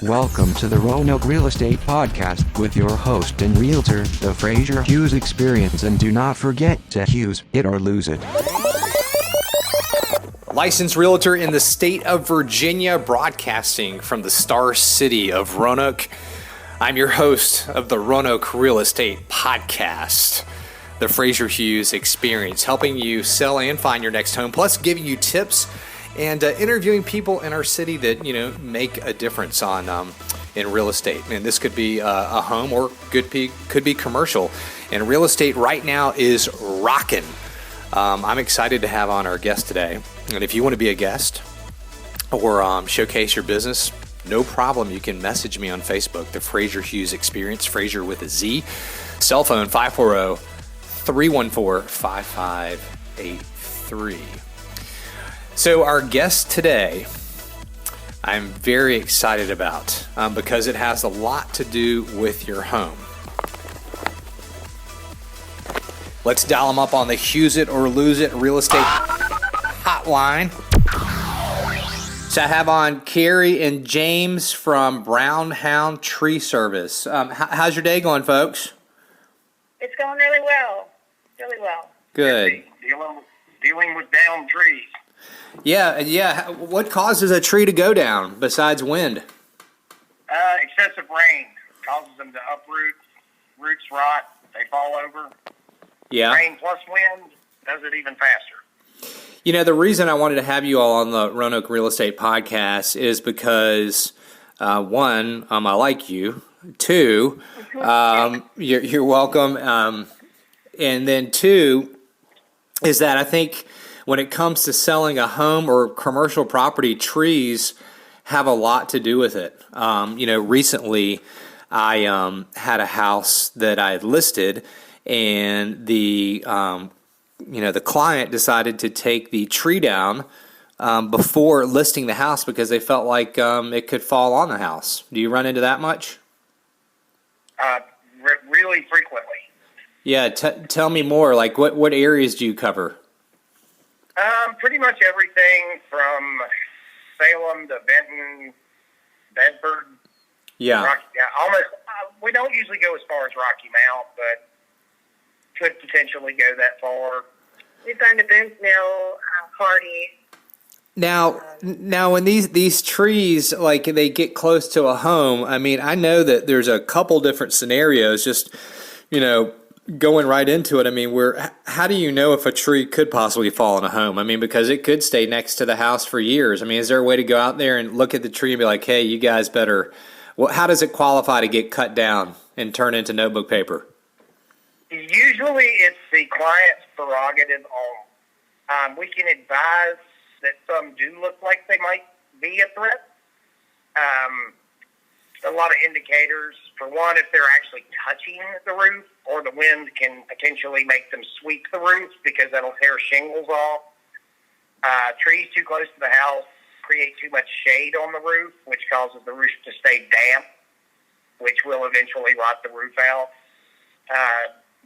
Welcome to the Roanoke Real Estate Podcast with your host and realtor, the Frazier Hughes Experience, and do not forget to Hughes it or lose it. Licensed realtor in the state of Virginia, broadcasting from the star city of Roanoke. I'm your host of the Roanoke Real Estate Podcast, the Frazier Hughes Experience, helping you sell and find your next home, plus giving you tips and interviewing people in our city that, make a difference in real estate. And this could be a home or could be commercial. And real estate right now is rocking. I'm excited to have on our guest today. And if you want to be a guest or showcase your business, no problem. You can message me on Facebook, the Frazier Hughes Experience, Frazier with a Z. Cell phone 540-314-5583. So our guest today, I'm very excited about because it has a lot to do with your home. Let's dial them up on the Hughes it or lose it real estate hotline. So I have on Carrie and James from Brown Hound Tree Service. How's your day going, folks? It's going really well. Really well. Good. Dealing with downed trees. Yeah. What causes a tree to go down besides wind? Excessive rain causes them to uproot, roots rot, they fall over. Yeah. Rain plus wind does it even faster. The reason I wanted to have you all on the Roanoke Real Estate Podcast is because, one, I like you. Two, you're welcome. And then two is that I think when it comes to selling a home or commercial property, trees have a lot to do with it. Recently I had a house that I had listed, and the client decided to take the tree down before listing the house because they felt like it could fall on the house. Do you run into that much? Really frequently. Yeah, tell me more. Like, what areas do you cover? Pretty much everything from Salem to Benton, Bedford. Yeah. Almost. We don't usually go as far as Rocky Mount, but could potentially go that far. We've gone to Boone's Mill, Hardy. Now, when these trees, like, they get close to a home, I mean, I know that there's a couple different scenarios, just, going right into it. I mean, how do you know if a tree could possibly fall on a home? I mean, because it could stay next to the house for years. I mean, is there a way to go out there and look at the tree and be like, hey, you guys better, how does it qualify to get cut down and turn into notebook paper? Usually it's the client's prerogative on. We can advise that some do look like they might be a threat. A lot of indicators. For one, if they're actually touching the roof, or the wind can potentially make them sweep the roof because that'll tear shingles off. Trees too close to the house create too much shade on the roof, which causes the roof to stay damp, which will eventually rot the roof out.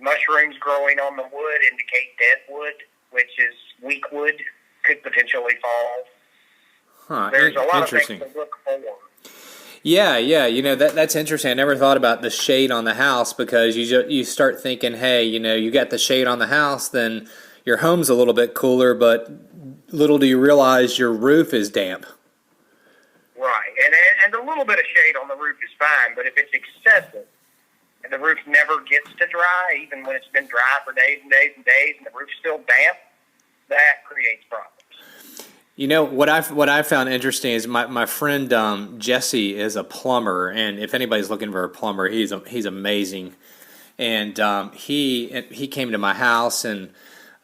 Mushrooms growing on the wood indicate dead wood, which is weak wood, could potentially fall. There's a lot of things to look for. Yeah, that's interesting. I never thought about the shade on the house because you start thinking, hey, you got the shade on the house, then your home's a little bit cooler, but little do you realize your roof is damp. Right, and a little bit of shade on the roof is fine, but if it's excessive and the roof never gets to dry, even when it's been dry for days and days and days, and the roof's still damp, that creates problems. What I found interesting is my friend Jesse is a plumber, and if anybody's looking for a plumber, he's amazing. And he came to my house, and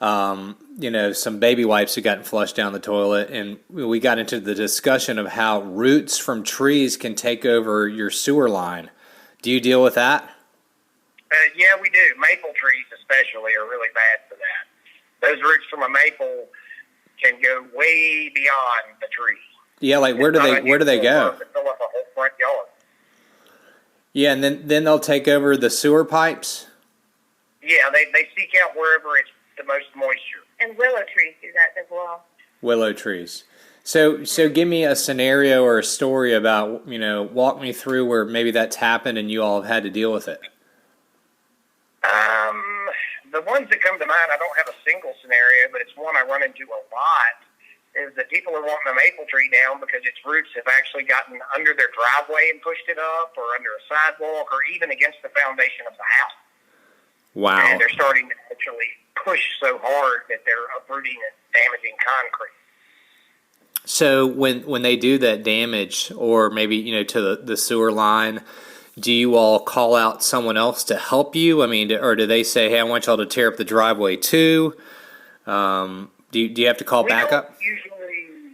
some baby wipes had gotten flushed down the toilet, and we got into the discussion of how roots from trees can take over your sewer line. Do you deal with that? Yeah, we do. Maple trees especially are really bad for that. Those roots from a maple can go way beyond the tree. Yeah, like where do they go? Fill up a whole front yard. Yeah, and then they'll take over the sewer pipes? Yeah, they seek out wherever it's the most moisture. And willow trees do that as well. Willow trees. So give me a scenario or a story about, walk me through where maybe that's happened and you all have had to deal with it. The ones that come to mind, I don't have a single scenario, but it's one I run into a lot, is that people are wanting a maple tree down because its roots have actually gotten under their driveway and pushed it up, or under a sidewalk, or even against the foundation of the house. Wow. And they're starting to actually push so hard that they're uprooting and damaging concrete. So when they do that damage, or maybe, to the sewer line, do you all call out someone else to help you? I mean, or do they say, hey, I want y'all to tear up the driveway too? Do you have to call backup?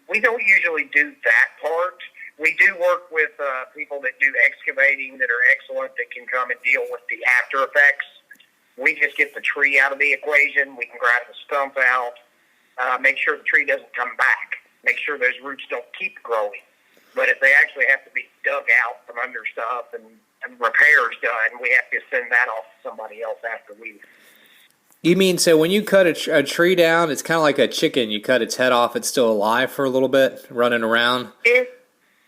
We don't usually do that part. We do work with people that do excavating that are excellent, that can come and deal with the after effects. We just get the tree out of the equation. We can grind the stump out, make sure the tree doesn't come back, make sure those roots don't keep growing. But if they actually have to be dug out from under stuff and repairs done, we have to send that off to somebody else after we. You mean, so when you cut a tree down, it's kind of like a chicken. You cut its head off, it's still alive for a little bit, running around? It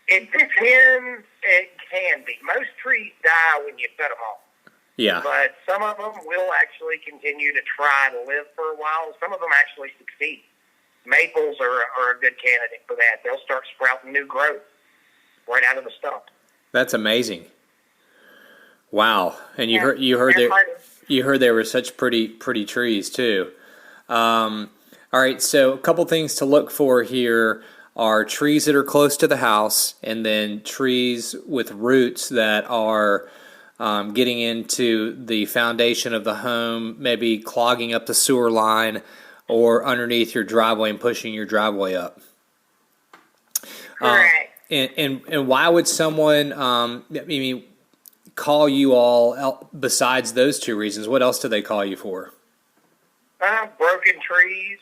depends. It can be. Most trees die when you cut them off. Yeah. But some of them will actually continue to try to live for a while. Some of them actually succeed. Maples are a good candidate for that. They'll start sprouting new growth right out of the stump. That's amazing. Wow. And you heard they were such pretty trees too. All right, so a couple things to look for here are trees that are close to the house, and then trees with roots that are getting into the foundation of the home, maybe clogging up the sewer line or underneath your driveway and pushing your driveway up. Correct. And why would someone, call you all besides those two reasons? What else do they call you for? Broken trees.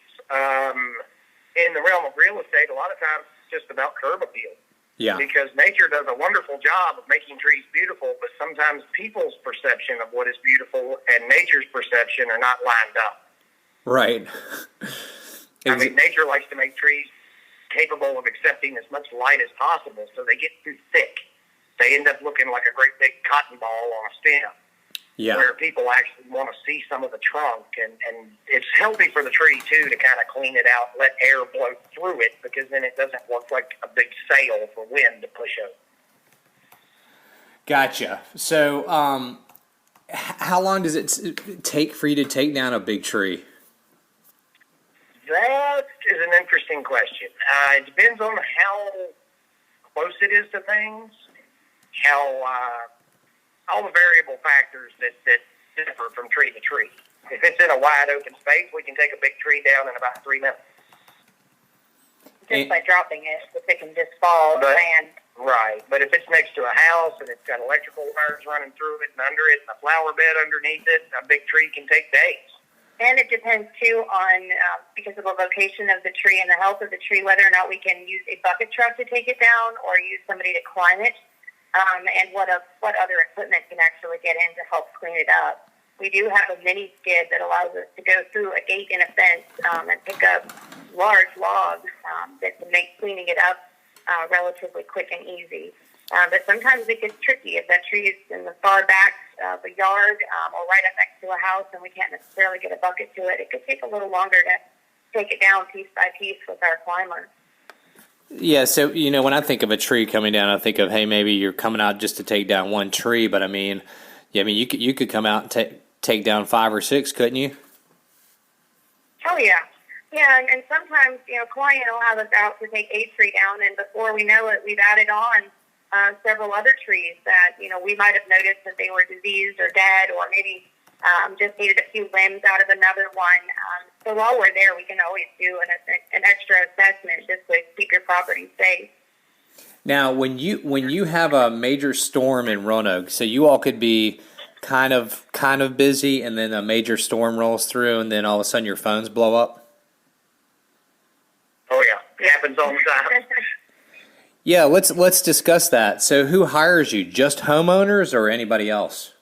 In the realm of real estate, a lot of times it's just about curb appeal. Yeah. Because nature does a wonderful job of making trees beautiful, but sometimes people's perception of what is beautiful and nature's perception are not lined up. Right. Nature likes to make trees capable of accepting as much light as possible, so they get too thick. They end up looking like a great big cotton ball on a stem. Yeah. Where people actually want to see some of the trunk, and it's healthy for the tree too to kind of clean it out, let air blow through it, because then it doesn't look like a big sail for wind to push over. Gotcha. So, how long does it take for you to take down a big tree? That is an interesting question. It depends on how close it is to things, how all the variable factors that differ from tree to tree. If it's in a wide open space, we can take a big tree down in about 3 minutes. Just by dropping it, if it can just fall and right. But if it's next to a house and it's got electrical wires running through it and under it and a flower bed underneath it, a big tree can take days. And it depends, too, on, because of the location of the tree and the health of the tree, whether or not we can use a bucket truck to take it down or use somebody to climb it, and what other equipment can actually get in to help clean it up. We do have a mini skid that allows us to go through a gate and a fence and pick up large logs that can make cleaning it up relatively quick and easy. But sometimes it gets tricky if that tree is in the far back of a yard or right up next to a house and we can't necessarily get a bucket to it. It could take a little longer to take it down piece by piece with our climber. Yeah, so, when I think of a tree coming down, I think of, hey, maybe you're coming out just to take down one tree, but you could come out and take down 5 or 6, couldn't you? Oh, yeah. Yeah, and sometimes, client will have us out to take a tree down, and before we know it, we've added on several other trees that, we might have noticed that they were diseased or dead, or maybe just needed a few limbs out of another one. So while we're there, we can always do an extra assessment just to keep your property safe. Now, when you have a major storm in Roanoke, so you all could be kind of busy, and then a major storm rolls through, and then all of a sudden your phones blow up? Oh, yeah. It happens all the time. Yeah, let's discuss that. So who hires you? Just homeowners or anybody else?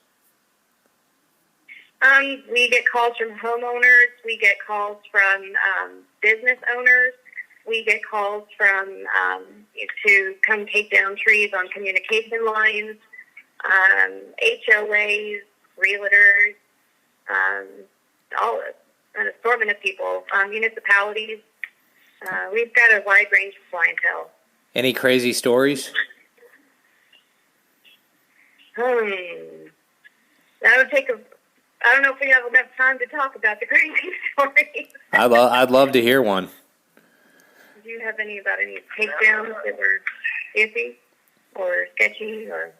We get calls from homeowners. We get calls from business owners. We get calls from to come take down trees on communication lines, HOAs, realtors, all an assortment of people, municipalities. We've got a wide range of clientele. Any crazy stories? That would take I don't know if we have enough time to talk about the crazy stories. I'd love to hear one. Do you have any about any takedowns that were iffy or sketchy or?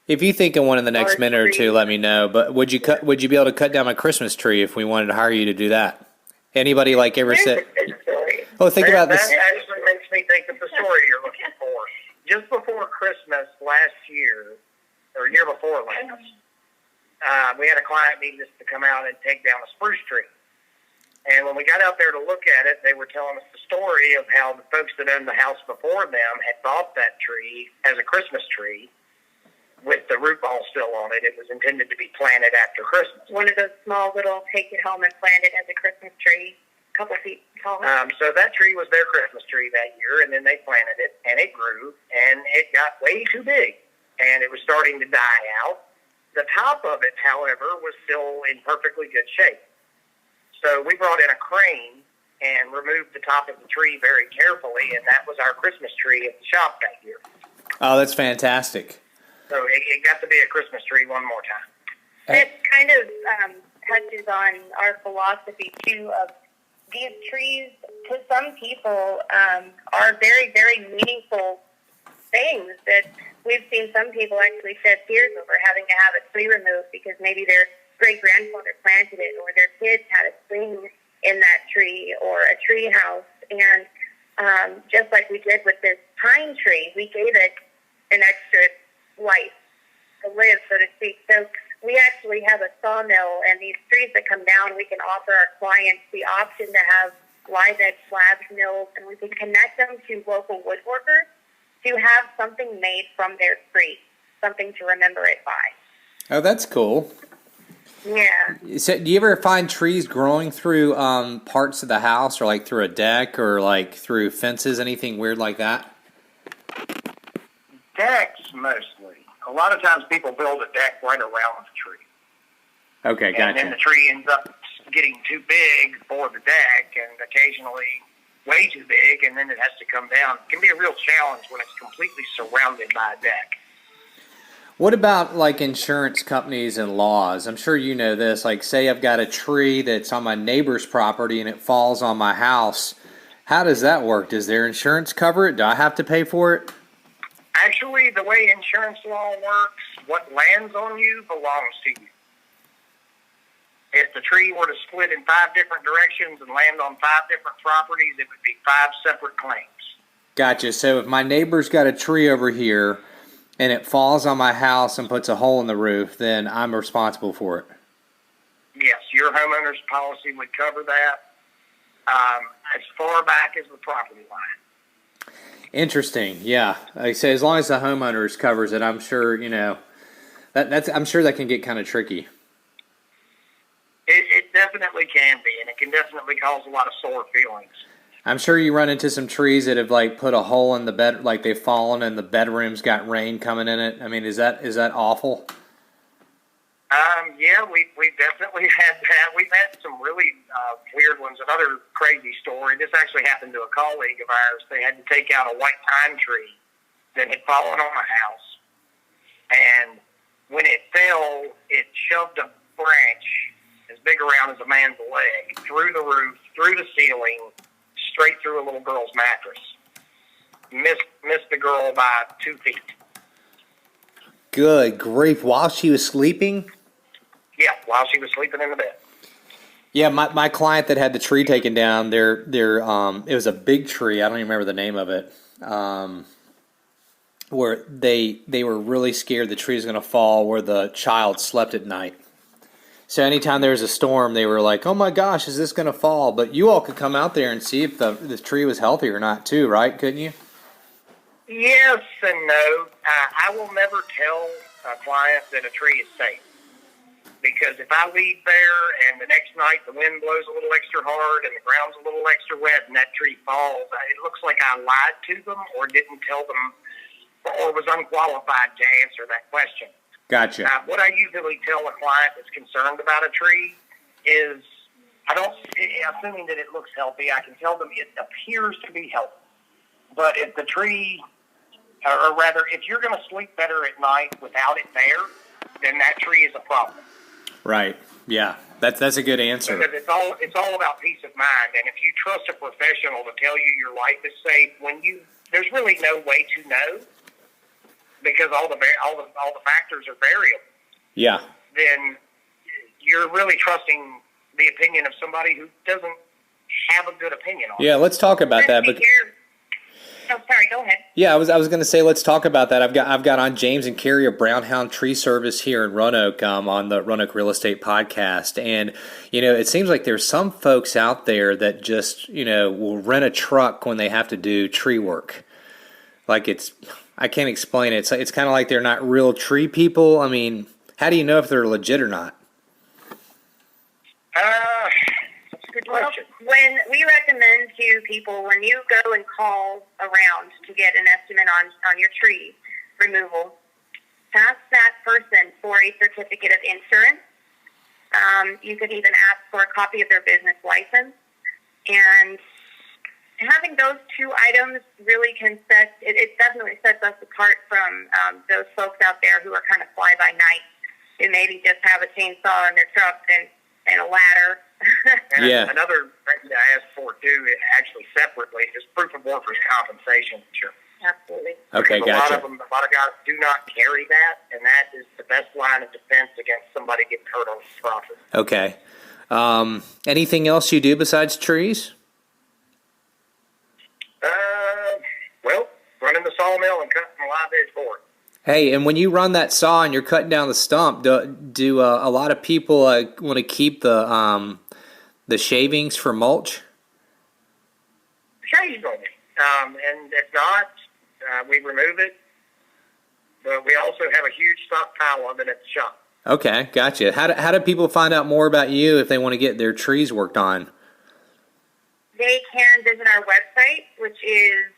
If you think of one in the next minute or two, let me know. But would you be able to cut down my Christmas tree if we wanted to hire you to do that? Anybody ever said? Oh, think about this. That actually makes me think of the story you're looking for. Just before Christmas last year, or year before last, we had a client needing us to come out and take down a spruce tree. And when we got out there to look at it, they were telling us the story of how the folks that owned the house before them had bought that tree as a Christmas tree with the root ball still on it. It was intended to be planted after Christmas. One of those small little take it home and plant it as a Christmas tree, a couple feet tall. So that tree was their Christmas tree that year, and then they planted it, and it grew, and it got way too big, and it was starting to die out. The top of it, however, was still in perfectly good shape. So we brought in a crane and removed the top of the tree very carefully, and that was our Christmas tree at the shop that year. Oh, that's fantastic. So it got to be a Christmas tree one more time. It kind of touches on our philosophy, too, of these trees, to some people, are very, very meaningful things that we've seen some people actually shed tears over having to have a tree removed because maybe their great-grandfather planted it or their kids had a swing in that tree or a tree house. And just like we did with this pine tree, we gave it an extra life to live, so to speak. So we actually have a sawmill, and these trees that come down, we can offer our clients the option to have live edge slabs milled, and we can connect them to local woodworkers to have something made from their tree, something to remember it by. Oh, that's cool. Yeah. So, do you ever find trees growing through parts of the house, or like through a deck, or like through fences, anything weird like that? Decks, mostly. A lot of times people build a deck right around the tree. Okay, gotcha. And then the tree ends up getting too big for the deck, and occasionally way too big, and then it has to come down. It can be a real challenge when it's completely surrounded by a deck. What about like insurance companies and laws? I'm sure you know this. Like, say I've got a tree that's on my neighbor's property and it falls on my house. How does that work? Does their insurance cover it? Do I have to pay for it? Actually, the way insurance law works, what lands on you belongs to you. If the tree were to split in 5 different directions and land on 5 different properties, it would be 5 separate claims. Gotcha. So if my neighbor's got a tree over here and it falls on my house and puts a hole in the roof, then I'm responsible for it. Yes, your homeowner's policy would cover that as far back as the property line. Interesting. Yeah. Like I say, as long as the homeowners covers it, I'm sure, I'm sure that can get kind of tricky. It definitely can be, and it can definitely cause a lot of sore feelings. I'm sure you run into some trees that have like put a hole in the bed, like they've fallen and the bedroom's got rain coming in it. I mean, is that awful? Yeah, we've definitely had that. We've had some really weird ones. Another crazy story. This actually happened to a colleague of ours. They had to take out a white pine tree that had fallen on a house, and when it fell, it shoved a branch as big around as a man's leg through the roof, through the ceiling, straight through a little girl's mattress. Missed the girl by 2 feet. Good grief! While she was sleeping? Yeah, while she was sleeping in the bed. Yeah, my client that had the tree taken down, it was a big tree. I don't even remember the name of it. Where they were really scared the tree was going to fall where the child slept at night. So anytime there was a storm, they were like, "Oh my gosh, is this going to fall?" But you all could come out there and see if the tree was healthy or not, too, right? Couldn't you? Yes and no. I will never tell a client that a tree is safe because if I leave there and the next night the wind blows a little extra hard and the ground's a little extra wet and that tree falls, it looks like I lied to them or didn't tell them or was unqualified to answer that question. Gotcha. What I usually tell a client that's concerned about a tree is, assuming that it looks healthy, I can tell them it appears to be healthy. But if the tree, or rather, if you're going to sleep better at night without it there, then that tree is a problem. Right. Yeah. That's a good answer. Because it's all about peace of mind. And if you trust a professional to tell you your life is safe, there's really no way to know, because all the factors are variable. Yeah. Then you're really trusting the opinion of somebody who doesn't have a good opinion on it. Yeah, let's talk about that. But oh, sorry, go ahead. yeah, I was going to say let's talk about that. I've got on James and Carrie of Brown Hound Tree Service here in Roanoke on the Roanoke Real Estate Podcast, and it seems like there's some folks out there that just will rent a truck when they have to do tree work. Like I can't explain it. It's kind of like they're not real tree people. I mean, how do you know if they're legit or not? That's a good question. Well, when we recommend to people, when you go and call around to get an estimate on your tree removal, ask that person for a certificate of insurance. You could even ask for a copy of their business license. And having those two items really it definitely sets us apart from those folks out there who are kind of fly by night, who maybe just have a chainsaw in their truck and a ladder. And yeah. Another thing to ask for, too, actually separately, is proof of workers' compensation insurance. Absolutely. Okay, because gotcha. a lot of guys do not carry that, and that is the best line of defense against somebody getting hurt on his property. Okay. Anything else you do besides trees? Well, running the sawmill and cutting the live edge board. Hey, and when you run that saw and you're cutting down the stump, do a lot of people want to keep the shavings for mulch? Occasionally. And if not, we remove it. But we also have a huge stockpile of it at the shop. Okay, gotcha. How do people find out more about you if they want to get their trees worked on? They can visit our website, which is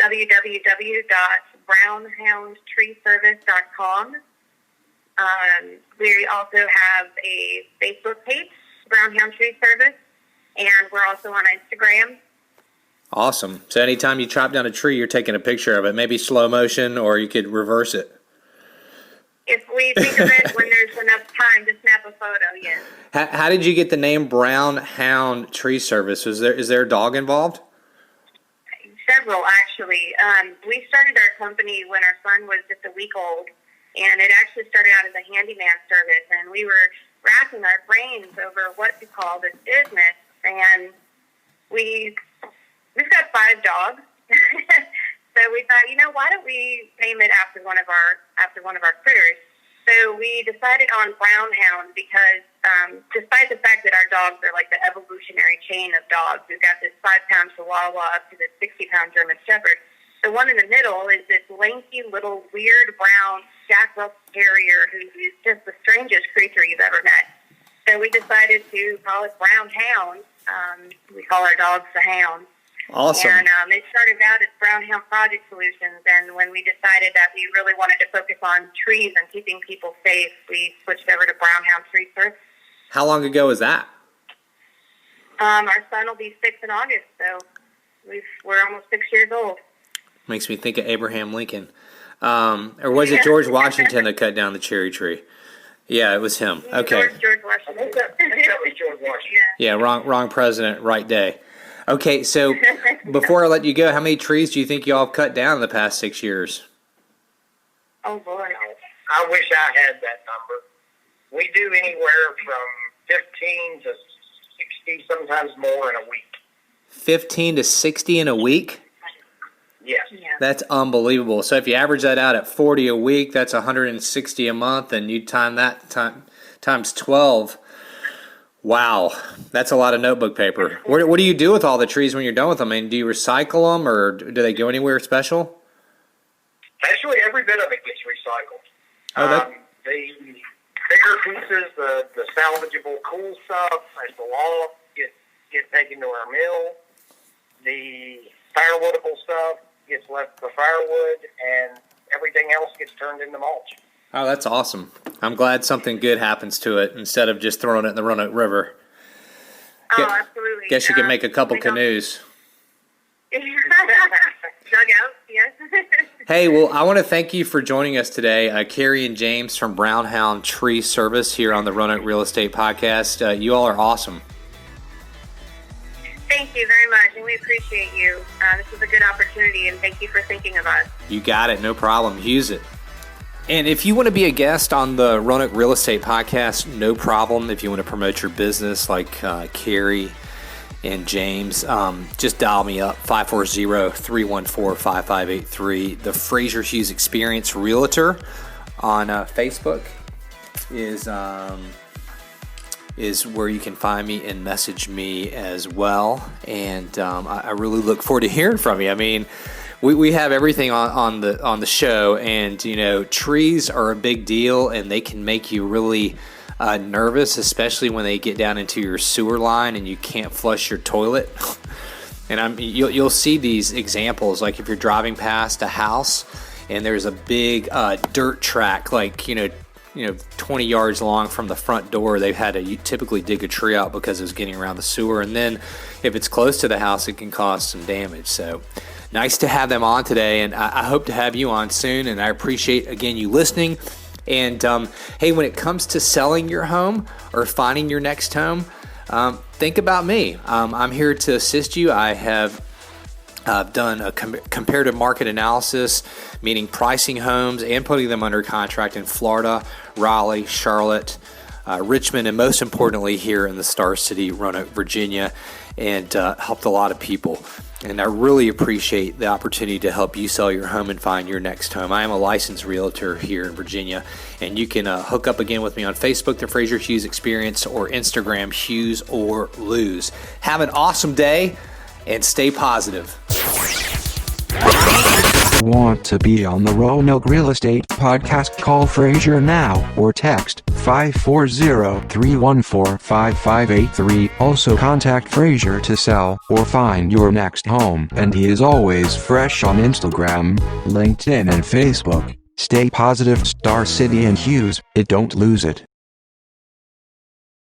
www.brownhoundtreeservice.com. We also have a Facebook page, Brown Hound Tree Service, and we're also on Instagram. Awesome. So anytime you chop down a tree, you're taking a picture of it, maybe slow motion, or you could reverse it. If we think of it when there's enough time to snap a photo, yes. How did you get the name Brown Hound Tree Service? Is there a dog involved? Several, actually. We started our company when our son was just a week old, and it actually started out as a handyman service, and we were racking our brains over what to call this business, and we've got 5 dogs. So we thought, why don't we name it after one of our critters? So we decided on Brown Hound because despite the fact that our dogs are like the evolutionary chain of dogs, we've got this 5-pound Chihuahua up to this 60-pound German Shepherd. The one in the middle is this lanky little weird brown Jack Russell Terrier who is just the strangest creature you've ever met. So we decided to call it Brown Hound. We call our dogs the Hounds. Awesome. And it started out as Brown Hound Project Solutions, and when we decided that we really wanted to focus on trees and keeping people safe, we switched over to Brown Hound Tree Service. How long ago was that? Our son will be 6 in August, so we're almost 6 years old. Makes me think of Abraham Lincoln. Or was it George Washington that cut down the cherry tree? Yeah, it was him. Okay. George Washington. I think that was George Washington. Yeah, wrong president, right day. Okay, so before I let you go, how many trees do you think y'all have cut down in the past 6 years? Oh, boy. I wish I had that number. We do anywhere from 15 to 60, sometimes more in a week. 15 to 60 in a week? Yes. Yeah. That's unbelievable. So if you average that out at 40 a week, that's 160 a month, and you time that times 12. Wow, that's a lot of notebook paper. What do you do with all the trees when you're done with them? I mean, do you recycle them, or do they go anywhere special? Actually, every bit of it gets recycled. Oh, bigger pieces, the salvageable cool stuff, as the loft get taken to our mill. The firewoodable stuff gets left for firewood, and everything else gets turned into mulch. Oh, that's awesome. I'm glad something good happens to it instead of just throwing it in the Roanoke River. Absolutely. Guess you can make a couple canoes. Dugout, yes. Hey, well, I want to thank you for joining us today, Carrie and James from Brown Hound Tree Service here on the Roanoke Real Estate Podcast. You all are awesome. Thank you very much, and we appreciate you. This is a good opportunity, and thank you for thinking of us. You got it. No problem. Use it. And if you want to be a guest on the Roanoke Real Estate Podcast, no problem. If you want to promote your business like Carrie and James, just dial me up, 540-314-5583. The Frazier Hughes Experience Realtor on Facebook is where you can find me and message me as well. And I really look forward to hearing from you. I mean, we have everything on the show, and trees are a big deal, and they can make you really nervous, especially when they get down into your sewer line and you can't flush your toilet. And you'll see these examples, like if you're driving past a house and there's a big dirt track, like 20 yards long from the front door. They've had to typically dig a tree out because it was getting around the sewer, and then if it's close to the house, it can cause some damage. So nice to have them on today, and I hope to have you on soon, and I appreciate, again, you listening. And hey, when it comes to selling your home or finding your next home, think about me. I'm here to assist you. I have done a comparative market analysis, meaning pricing homes and putting them under contract in Florida, Raleigh, Charlotte, Richmond, and most importantly here in the Star City, Roanoke, Virginia, and helped a lot of people. And I really appreciate the opportunity to help you sell your home and find your next home. I am a licensed realtor here in Virginia, and you can hook up again with me on Facebook, the Frazier Hughes Experience, or Instagram, Hughes or Lose. Have an awesome day and stay positive. Want to be on the Roanoke Real Estate Podcast? Call Frazier now or text 540-314-5583. Also contact Frazier to sell or find your next home, and he is always fresh on Instagram, LinkedIn, and Facebook. Stay positive, Star City and Hughes. Don't lose it.